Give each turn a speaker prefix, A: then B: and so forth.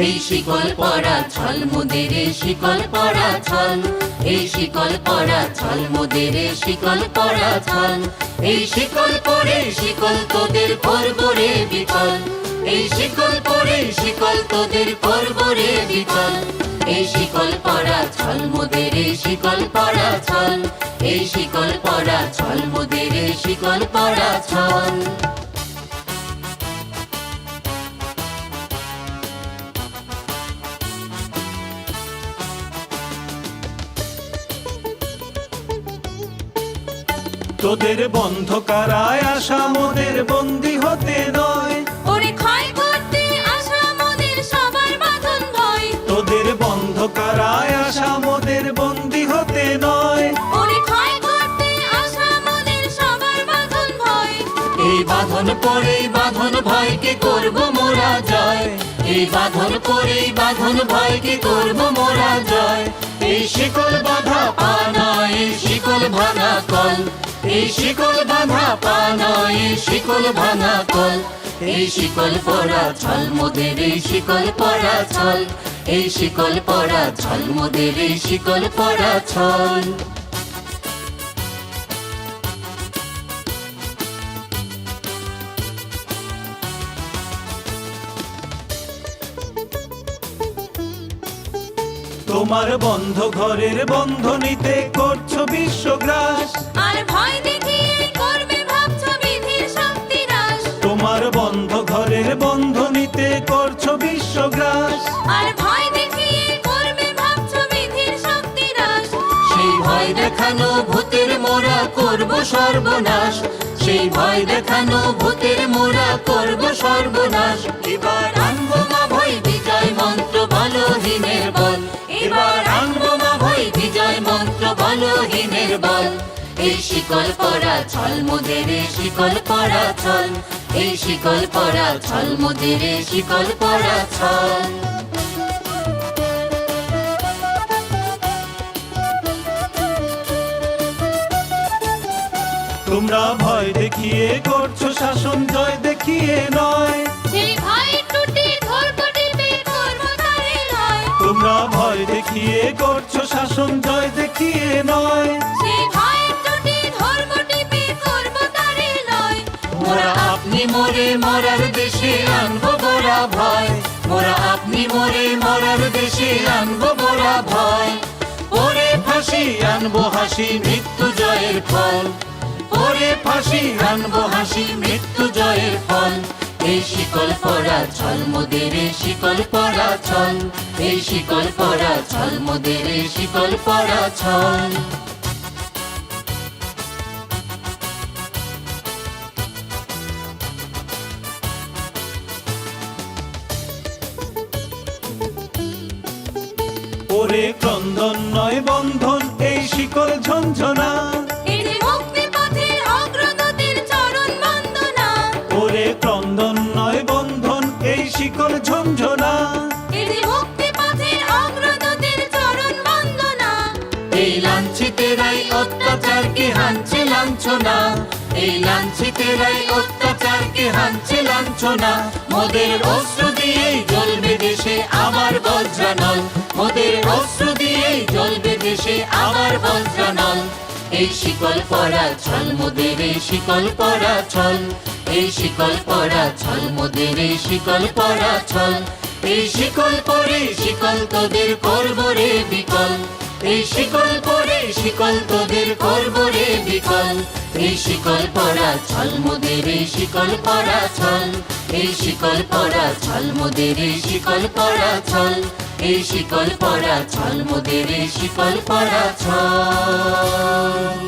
A: এই শিকল পরা ছল মোদের শিকল পরা ছল, এই শিকল পরা ছল মোদের শিকল পরা ছল। এই শিকল পরে শিকল তোদের করব রে বিকল, এই শিকল পরে শিকল তোদের করব রে বিকল। এই শিকল পরা ছল মোদের শিকল পরা ছল, এই শিকল পরা ছল মোদের শিকল পরা ছল।
B: তোদের বন্ধ কারায় আসা মোদের বন্দী হতে নয়,
A: ওরে ক্ষয় করতে আসা মোদের সবার বাঁধন ভয়।
B: তোদের বন্ধ কারায় আসা মোদের বন্দী হতে নয়,
A: ওরে ক্ষয় করতে আসা মোদের সবার বাঁধন ভয়। এই বাঁধন পরে বাঁধন ভয়কে করব মোরা জয়, এই বাঁধন পরে বাঁধন ভয়কে করব মোরা জয়। এই শিকল বাঁধা পা নয়, এই শিকল ভাঙা কল, এই শিকল বাঁধা পা নয়, এই শিকল ভাঙা কল। এই শিকল পরা ছল মোদের এই শিকল পরা ছল, এই শিকল পরা ছল মোদের এই শিকল পরা ছল।
B: তোমার বন্ধ ঘরের বন্ধনীতে করছো বিশ্বগ্রাস,
A: আর ভয় দেখিয়ে করবে ভাবছো বিধির শক্তি হ্রাস।
B: তোমার বন্ধ ঘরের বন্ধনীতে করছো বিশ্বগ্রাস,
A: আর ভয় দেখিয়ে করবে ভাবছো বিধির শক্তি হ্রাস। সেই ভয় দেখানো ভূতের মোরা করব সর্বনাশ, সেই ভয় দেখানো ভূতের মোরা করব সর্বনাশ। এবার আনবো মা ভয় বিজয় মন্ত্র বলহীনের বল, এবার আনবো মা ভয় বিজয় মন্ত্র বলহীনের বল। এই শিকল পরা ছল মোদের শিকল পরা ছল, এই শিকল পরা ছল মোদের শিকল পরা ছল।
B: তোমরা ভয় দেখিয়ে করছো শাসন, জয় দেখিয়ে নয়,
A: সেই ভয় টুটি ধরবো টিপে করবো তারে লয়।
B: তোমরা ভয় দেখিয়ে করছো শাসন, জয় দেখিয়ে নয়।
A: সেই ভয় টুটি ধরবো টিপে করবো তারে লয়। মোরা আপনি মোরে মরার দেশে আনবো গোরা ভয়, মোরা আপনি মোরে মরার দেশে আনবো গোরা ভয়। ওরে ফাঁসি আনবো হাসি মৃত্যু জয়ের ফল, ওরে ফাঁসি আনবো হাসি মৃত্যু জয়ের ফল। এই শিকল পরা ছল মোদের শিকল পরা ছল, এই শিকল পরা ছল মোদের শিকল পরা ছল।
B: ওরে ক্রন্দন নয় বন্ধন, এই শিকল ঝঞ্ঝনা,
A: এই যে মুক্তি পথের অগ্রগতির চরণ বন্দনা।
B: ওরে ক্রন্দন নয় বন্ধন, এই শিকল ঝঞ্ঝনা।
A: এই যে মুক্তি পথের অগ্রগতির চরণ বন্দনা। এই লাঞ্ছিতেরাই অত্যাচারকে হানছে লাঞ্ছনা, এই লাঞ্ছিতেরাই অত্যাচারকে হানছে লাঞ্ছনা। মোদের অশ্রু দিয়েই জ্বলবে দেশে আমার বজ্রানল, মোদের অশ্রু দিয়েই জ্বলবে দেশে আমার বজ্রানল। এই শিকল পরা ছল মোদের শিকল পরা ছল, এই শিকল পরা ছল মোদের শিকল পরা ছল। এই শিকল পরে শিকল তোদের করব রে বিকল, এই শিকল পরে শিকল তোদের করব রে বিকল। এই শিকল পরা ছল মোদের শিকল পরা ছল, এই শিকল পরা ছল মোদের শিকল পরা ছল, এই শিকল পরা ছল মোদের শিকল পরা ছল।